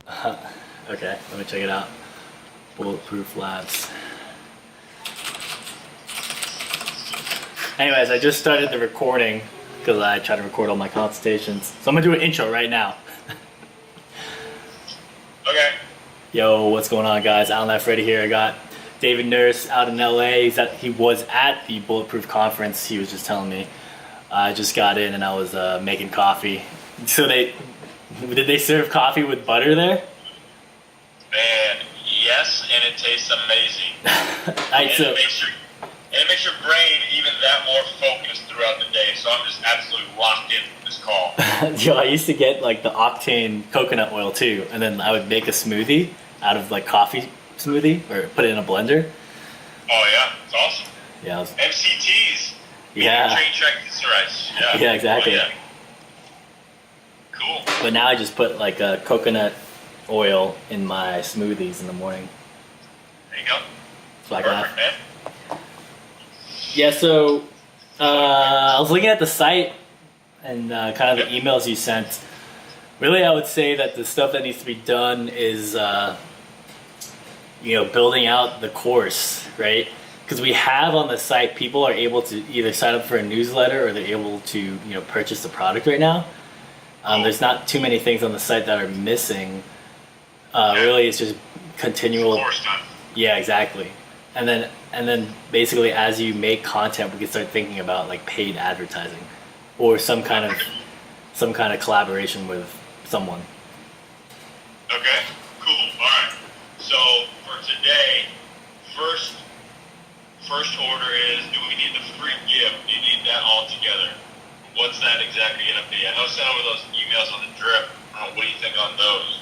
Okay, let me check it out. Bulletproof Labs. Anyways, I just started the recording because I try to record all my consultations. So I'm gonna do an intro right now. Okay. Yo, what's going on, guys? Alan F. Ready here. I got David Nurse out in LA. He was at the Bulletproof conference. He was just telling me. I just got in and I was making coffee. So did they serve coffee with butter there? Man, yes, and it tastes amazing. It makes your brain even that more focused throughout the day. So I'm just absolutely locked in for this call. Yo, I used to get like the octane coconut oil too, and then I would make a smoothie out of like coffee smoothie or put it in a blender. Oh yeah, it's awesome. Yeah. MCTs. Yeah. Train track glycerides. Yeah. Yeah, exactly. Oh, yeah. Cool. But now I just put like a coconut oil in my smoothies in the morning. There you go. So I Perfect, man. Yeah, so I was looking at the site and kind of the emails you sent. Really, I would say that the stuff that needs to be done is, building out the course, right? Because we have on the site, people are able to either sign up for a newsletter or they're able to, purchase the product right now. There's not too many things on the site that are missing. Really, it's just continual. Course time. Yeah, exactly. And then basically, as you make content, we can start thinking about like paid advertising, or some kind of collaboration with someone. Okay. Cool. All right. So for today, first order is: do we need the free gift? Do you need that all together? What's that exactly going to be? I know I sent over those emails on the drip. What do you think on those?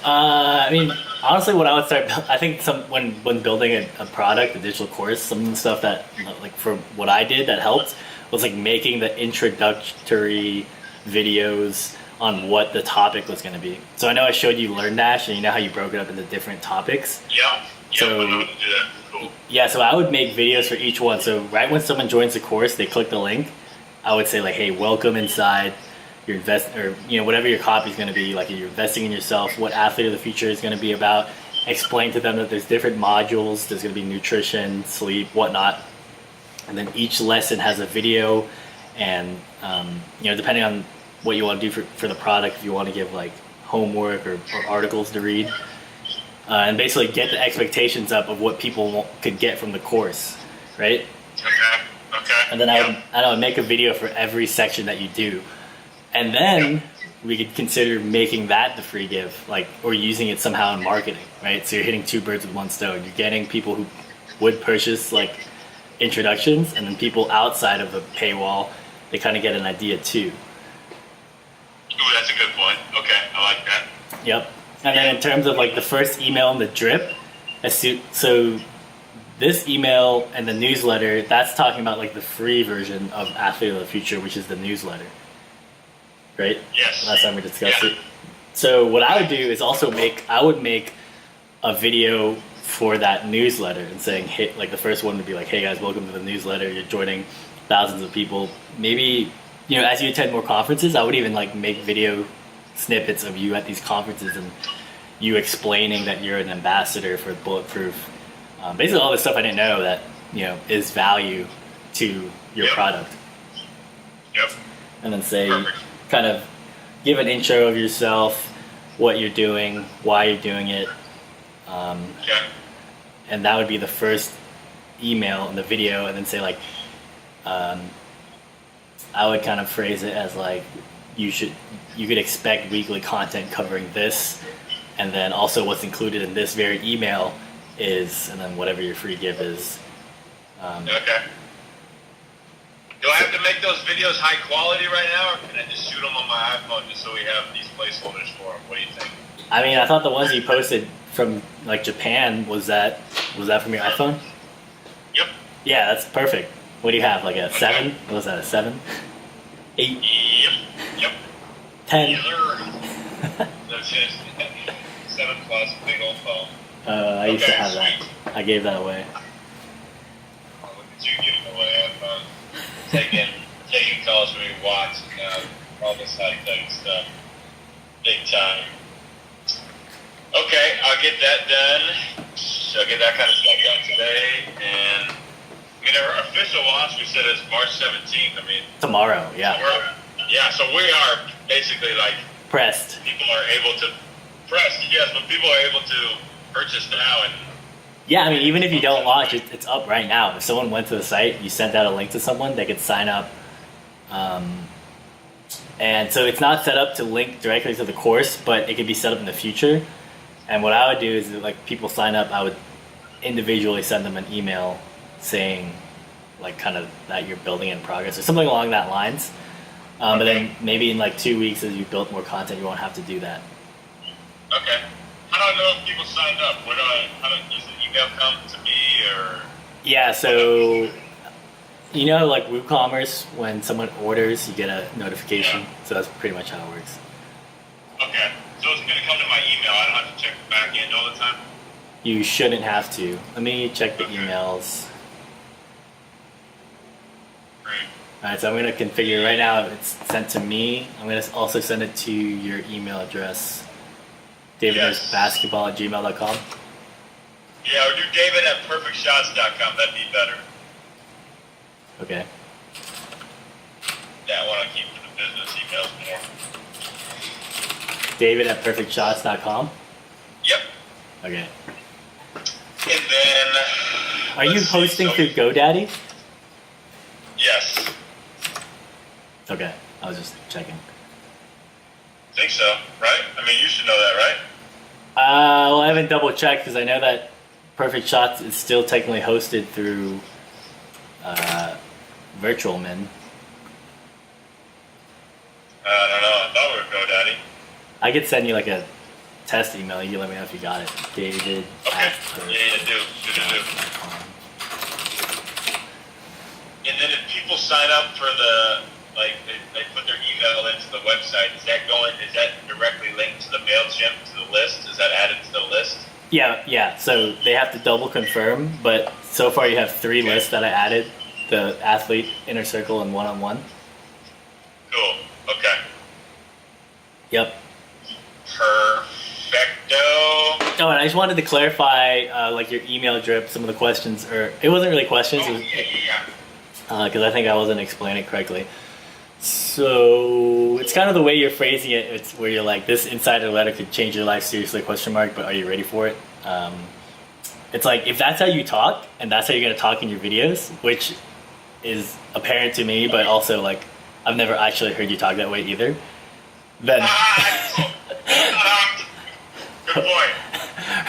I mean, honestly, what I would start, I think when building a product, a digital course, some of the stuff that, like for what I did that helped was like making the introductory videos on what the topic was going to be. So I know I showed you LearnDash, and you know how you broke it up into different topics. Yeah. So, I know how to do that. Cool. Yeah, so I would make videos for each one. So right when someone joins the course, they click the link. I would say like, hey, welcome inside. Your whatever your copy is going to be, like you're investing in yourself, what Athlete of the Future is going to be about. Explain to them that there's different modules. There's going to be nutrition, sleep, whatnot, and then each lesson has a video. And depending on what you want to do for the product, if you want to give like homework or articles to read, and basically get the expectations up of what people could get from the course, right? Okay. And then I would make a video for every section that you do. And then we could consider making that the free gift, or using it somehow in marketing, right? So you're hitting two birds with one stone. You're getting people who would purchase like introductions, and then people outside of the paywall, they kind of get an idea too. Ooh, that's a good point. Okay, I like that. Yep. And then in terms of like the first email in the drip, so this email and the newsletter, that's talking about like the free version of Athlete of the Future, which is the newsletter. Right? Yes. Last time we discussed it. So what I would do is also make a video for that newsletter and saying, hey, like the first one would be like, hey guys, welcome to the newsletter. You're joining thousands of people. Maybe, as you attend more conferences, I would even like make video snippets of you at these conferences and you explaining that you're an ambassador for Bulletproof. Basically all the stuff I didn't know that, is value to your product. Yep. And then say, Perfect. Kind of give an intro of yourself, what you're doing, why you're doing it. And that would be the first email in the video, and then say like, I would kind of phrase it as like, you could expect weekly content covering this, and then also what's included in this very email is, and then whatever your free gift is. Okay. Do I have to make those videos high quality right now, or can I just shoot them on my iPhone just so we have these placeholders for them? What do you think? I mean, I thought the ones you posted from like Japan, was that from your iPhone? Yep. Yeah, that's perfect. What do you have? Like a 7? What was that? A 7? 8? Yep. 10? Yes, sir. That's it. 7 plus, big old phone. I used to have sweet. that. I gave that away. Oh, look at you giving away iPhone. Taking calls from your watch and all this high-tech stuff. Big time. Okay, I'll get that done. So I'll get that kind of stuff done today. And I mean, our official launch, we said, is March 17th. I mean, Tomorrow, yeah. So we are basically like Pressed. people are able to yes, but people are able to purchase now. And Yeah, I mean, even if you don't launch, it's up right now. If someone went to the site, you sent out a link to someone, they could sign up. And so it's not set up to link directly to the course, but it could be set up in the future. And what I would do is, like, people sign up, I would individually send them an email saying, like, kind of that you're building in progress or something along that lines. But then maybe in like 2 weeks, as you build more content, you won't have to do that. Okay. How do I know if people signed up? Does the email come to me or? Yeah, so, you know, like WooCommerce, when someone orders, you get a notification. Yeah. So that's pretty much how it works. Okay. So it's going to come to my email. I don't have to check the back end all the time? You shouldn't have to. Let me check the Okay. emails. Great. Alright, so I'm going to configure right now. It's sent to me. I'm going to also send it to your email address. Yes. davidbasketball@gmail.com. Yeah, or do David@perfectshots.com. That'd be better. Okay. Yeah, I want to keep the business emails more. David@perfectshots.com. Yep. Okay. And then. Are you hosting through GoDaddy? Yes. Okay, I was just checking. Think so, right? I mean, you should know that, right? Well, I haven't double checked because I know that Perfect Shots is still technically hosted through VirtualMin. I don't know. I thought we were GoDaddy. I could send you like a test email. You can let me know if you got it. David. Okay. Yeah, do. And then if people sign up for they put their email into the website, is that directly linked to the MailChimp, to the list? Is that added to the list? Yeah. So they have to double confirm, but so far you have 3 lists that I added: the athlete, inner circle, and one-on-one. Cool. Okay. Yep. Perfecto. Oh, and I just wanted to clarify, like your email drip, some of the questions, or it wasn't really questions, Yeah. because I think I wasn't explaining it correctly. So it's kind of the way you're phrasing it. It's where you're like, this insider letter could change your life seriously, ? But are you ready for it? It's like, if that's how you talk and that's how you're going to talk in your videos, which is apparent to me, but also like, I've never actually heard you talk that way either. Then, Good point.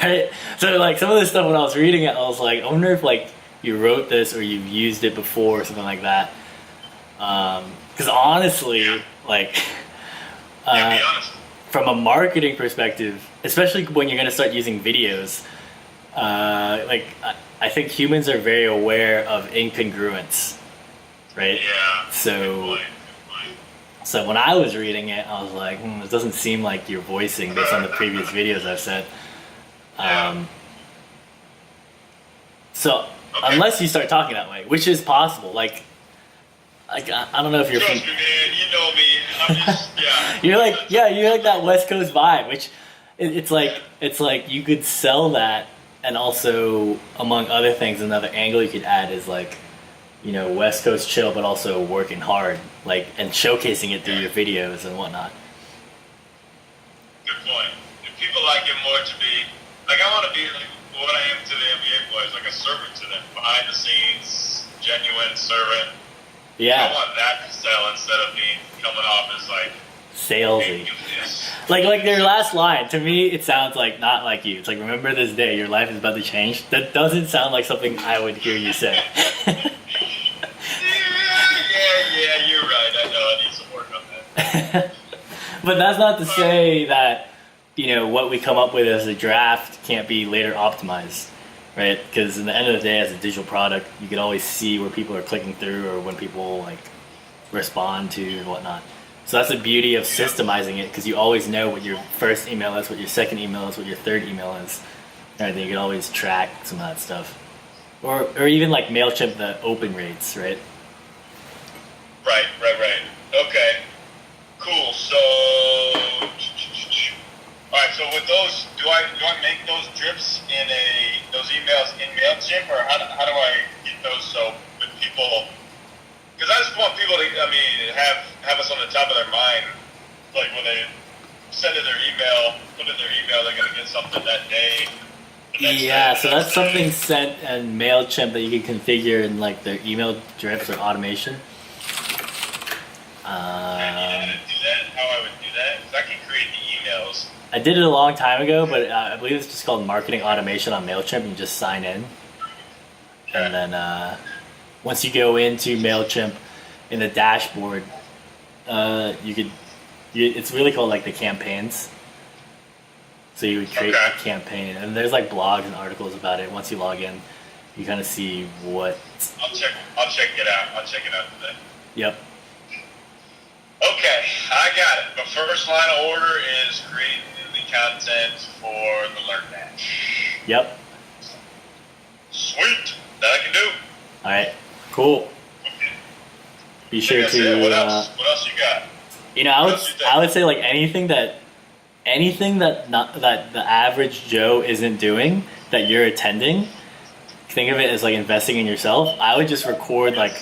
right? So like some of this stuff when I was reading it, I was like, I wonder if like you wrote this or you've used it before or something like that. Because honestly, like, Be honest. from a marketing perspective, especially when you're going to start using videos, like I think humans are very aware of incongruence, right? Yeah. So, Good point. so when I was reading it, I was like, it doesn't seem like you're voicing based on the previous videos I've said. So Okay. unless you start talking that way, which is possible, like I don't know if you're. Trust me, man. You know me. I'm just, yeah. you're like that West Coast vibe, which it's like you could sell that, and also among other things, another angle you could add is like, you know, West Coast chill, but also working hard, like, and showcasing it through your videos and whatnot. Good point. If people like it more to be, like, I want to be like what I am to the NBA players, like a servant to them, behind the scenes, genuine servant. I Yeah, want that to sell instead of me coming off as like, salesy. hey, do this. Like their last line, to me, it sounds like not like you. It's like, remember this day, your life is about to change. That doesn't sound like something I would hear you say. Yeah, you're right. I know I need some work on that. But that's not to say that, you know, what we come up with as a draft can't be later optimized, right? Because in the end of the day, as a digital product, you can always see where people are clicking through or when people like respond to and whatnot. So that's the beauty of systemizing it, because you always know what your first email is, what your second email is, what your third email is. Right? Then you can always track some of that stuff. Or even like MailChimp, the open rates, right? Right. Okay. Cool. So, all right. So with those, do I make those drips in those emails in Mailchimp, or how do I get those so when people? Because I just want people to, have us on the top of their mind, like when they send in their email, put in their email, they're gonna get something that day. Yeah, so that's something sent in Mailchimp that you can configure in like their email drips or automation. Do that? How I would do that? Because I can create the emails. I did it a long time ago, but I believe it's just called marketing automation on Mailchimp. You just sign in, and then once you go into Mailchimp in the dashboard, it's really called like the campaigns. So you would create a campaign, and there's like blogs and articles about it. Once you log in, you kind of see what. I'll check it out. I'll check it out today. Yep. Okay, I got it. The first line of order is create new content for the Learn Dash. Yep. Sweet. That I can do. All right. Cool. Okay. Be sure to. What else? What else you got? You know, I would say like anything that the average Joe isn't doing that you're attending. Think of it as like investing in yourself. I would just record like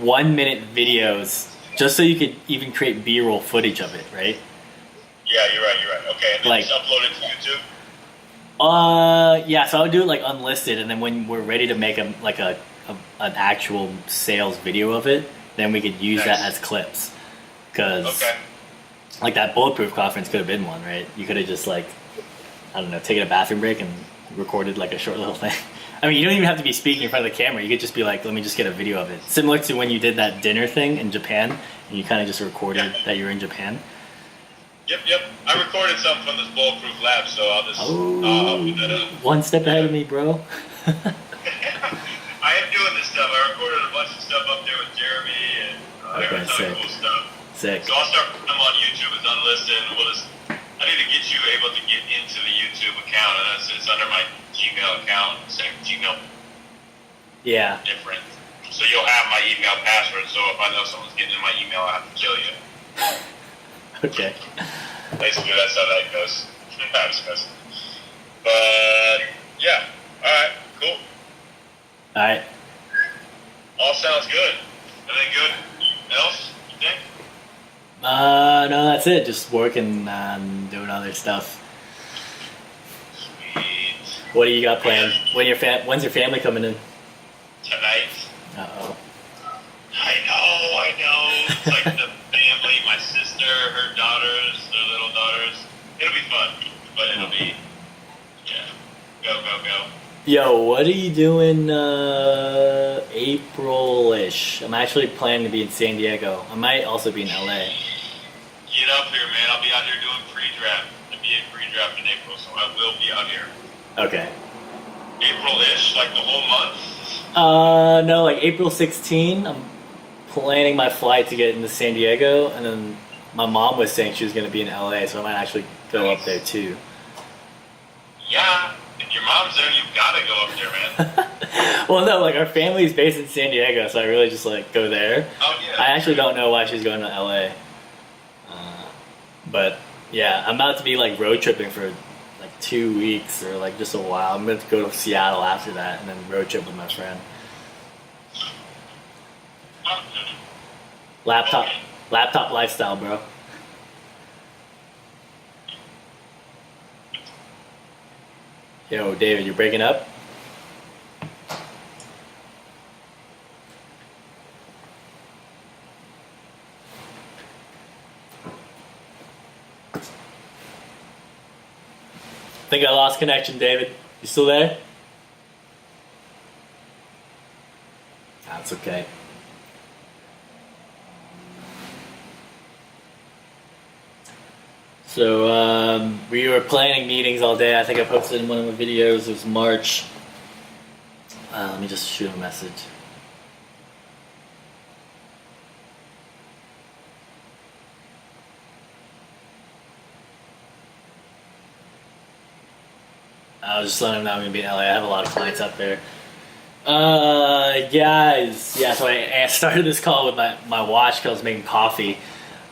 1 minute videos just so you could even create B-roll footage of it, right? Yeah, you're right. Okay, and then like, just upload it to YouTube? Yeah, so I would do it like unlisted, and then when we're ready to make an actual sales video of it, then we could use that as clips. Because like that Bulletproof conference could have been one, right? You could have just like, I don't know, taken a bathroom break and recorded like a short little thing. I mean, you don't even have to be speaking in front of the camera. You could just be like, let me just get a video of it. Similar to when you did that dinner thing in Japan, and you kind of just recorded that you were in Japan. Yep. I recorded something from this Bulletproof lab, so I'll just I'll put that up. One step ahead of me, bro. I am doing this stuff. I recorded a bunch of stuff up there with Jeremy, and there was a ton of cool stuff. Sick. So I'll start putting them on YouTube as unlisted, and I need to get you able to get into the YouTube account, and it's under my Gmail account. It's like Gmail. Yeah. Different. So you'll have my email password, so if I know someone's getting in my email, I have to kill you. Okay. Basically, that's how that goes. I'm just messing. But, yeah. Alright, cool. Alright. All sounds good. Anything good else, you think? No, that's it. Just working on doing other stuff. Sweet. What do you got planned? When's your family coming in? Tonight. Uh-oh. I know. It's like the family, my sister, her daughters, their little daughters. It'll be fun, but it'll be, go. Yo, what are you doing April-ish? I'm actually planning to be in San Diego. I might also be in LA. Get up here, man. I'll be out here doing pre-draft. I'll be in pre-draft in April, so I will be out here. Okay. April-ish, like the whole month? No, like April 16. I'm planning my flight to get into San Diego, and then my mom was saying she was going to be in LA, so I might actually go up there too. Yeah, if your mom's there, you've got to go up there, man. Well, no, like our family's based in San Diego, so I really just like go there. Oh, yeah. I actually don't know why she's going to LA. But yeah, I'm about to be like road tripping for like 2 weeks or like just a while. I'm going to go to Seattle after that and then road trip with my friend. Laptop lifestyle, bro. Yo, David, you're breaking up? I think I lost connection, David. You still there? That's okay. So we were planning meetings all day. I think I posted in one of the videos. It was March. Let me just shoot a message. I was just letting him know I'm going to be in LA. I have a lot of clients out there. Guys, yeah, so I started this call with my watch because I was making coffee.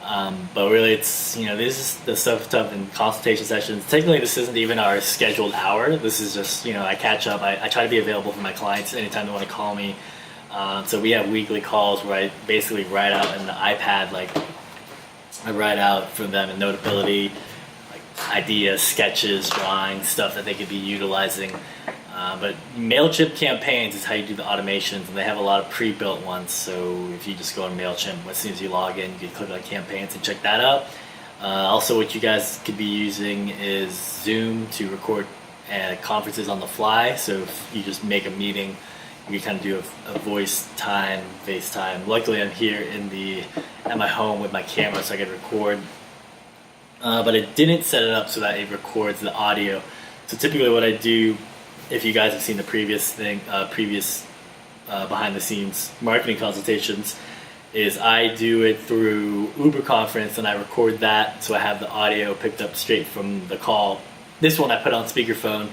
But really, it's, this is the stuff in consultation sessions. Technically, this isn't even our scheduled hour. This is just, I catch up. I try to be available for my clients anytime they want to call me. So we have weekly calls where I basically write out in the iPad, I write out for them a notability, ideas, sketches, drawings, stuff that they could be utilizing. But MailChimp campaigns is how you do the automations, and they have a lot of pre-built ones. So if you just go on MailChimp, as soon as you log in, you can click on campaigns and check that out. Also, what you guys could be using is Zoom to record conferences on the fly. So if you just make a meeting, you kind of do a voice time, FaceTime. Luckily, I'm here at my home with my camera, so I can record. But it didn't set it up so that it records the audio. So typically, what I do, if you guys have seen the previous behind the scenes marketing consultations, is I do it through Uber Conference, and I record that so I have the audio picked up straight from the call. This one I put on speakerphone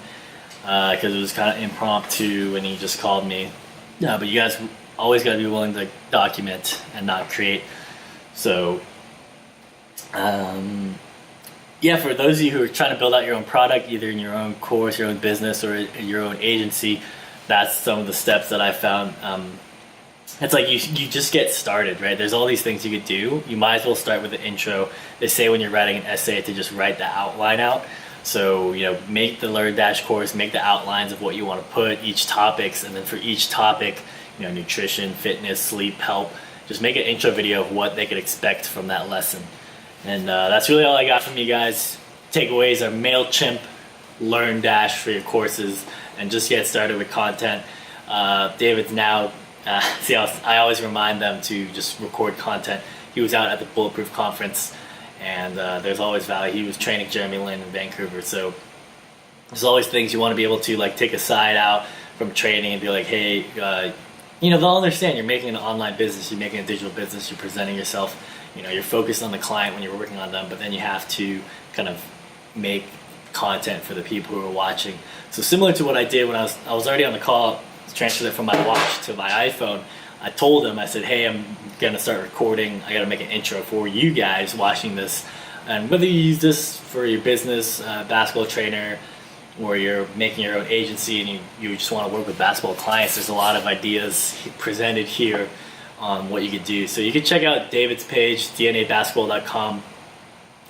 because it was kind of impromptu and he just called me. Yeah, but you guys always got to be willing to document and not create. So for those of you who are trying to build out your own product, either in your own course, your own business, or in your own agency, that's some of the steps that I found. It's like you just get started, right? There's all these things you could do. You might as well start with the intro. They say when you're writing an essay to just write the outline out. So, make the Learn Dash course, make the outlines of what you want to put, each topics, and then for each topic, nutrition, fitness, sleep, health, just make an intro video of what they could expect from that lesson. And that's really all I got from you guys. Takeaways are MailChimp, Learn Dash for your courses, and just get started with content. David's now, I always remind them to just record content. He was out at the Bulletproof Conference, and there's always value. He was training Jeremy Lin in Vancouver, so there's always things you want to be able to take a side out from training and be like, hey, they'll understand you're making an online business, you're making a digital business, you're presenting yourself. You're focused on the client when you're working on them, but then you have to kind of make content for the people who are watching. So similar to what I did when I was already on the call, transferred it from my watch to my iPhone. I told them, I said, hey, I'm gonna start recording. I gotta make an intro for you guys watching this. And whether you use this for your business, basketball trainer, or you're making your own agency and you just want to work with basketball clients, there's a lot of ideas presented here on what you could do. So you can check out David's page, dnabasketball.com.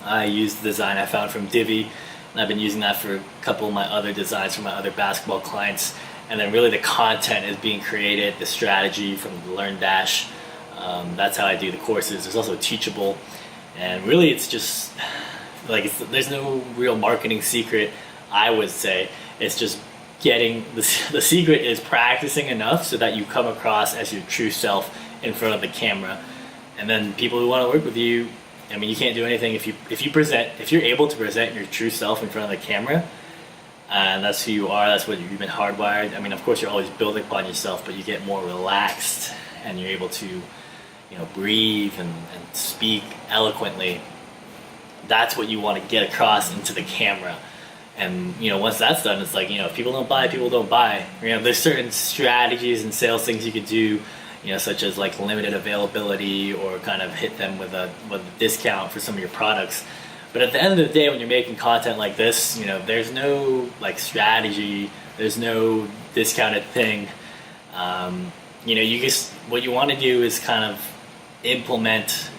I used the design I found from Divi, and I've been using that for a couple of my other designs for my other basketball clients. And then really the content is being created, the strategy from the Learn Dash. That's how I do the courses. There's also Teachable. And really it's just, there's no real marketing secret, I would say. It's just getting, the secret is practicing enough so that you come across as your true self in front of the camera. And then people who want to work with you, you can't do anything if you're able to present your true self in front of the camera, and that's who you are, that's what you've been hardwired. Of course you're always building upon yourself, but you get more relaxed and you're able to, breathe and speak eloquently. That's what you want to get across into the camera. And once that's done, it's if people don't buy, people don't buy. There's certain strategies and sales things you could do, such as limited availability, or kind of hit them with a discount for some of your products. But at the end of the day, when you're making content like this, there's no strategy, there's no discounted thing. You just, what you want to do is kind of implement,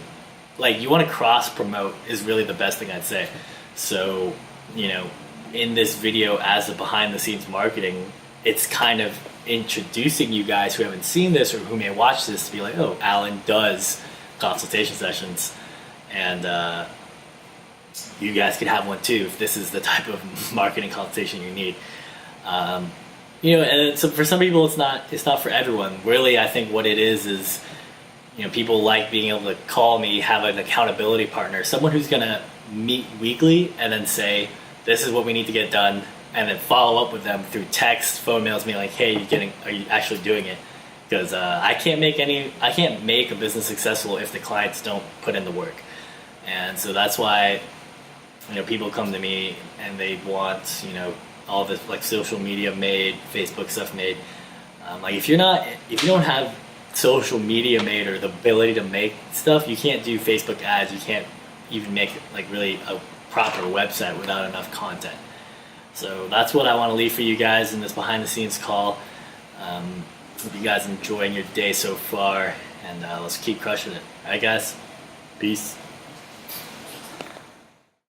you want to cross promote is really the best thing I'd say. So, in this video as a behind the scenes marketing, it's kind of introducing you guys who haven't seen this or who may watch this to be like, oh, Alan does consultation sessions, and you guys could have one too if this is the type of marketing consultation you need. And so for some people it's not for everyone. Really, I think what it is people like being able to call me, have an accountability partner, someone who's gonna meet weekly and then say, this is what we need to get done, and then follow up with them through text, phone mails, me like, hey, are you actually doing it? Because I can't make a business successful if the clients don't put in the work. And so that's why people come to me and they want all this social media made, Facebook stuff made. If you don't have social media made, or the ability to make stuff, you can't do Facebook ads. You can't even make like really a proper website without enough content. So that's what I want to leave for you guys in this behind the scenes call. Hope you guys enjoying your day so far, and let's keep crushing it. All right, guys. Peace.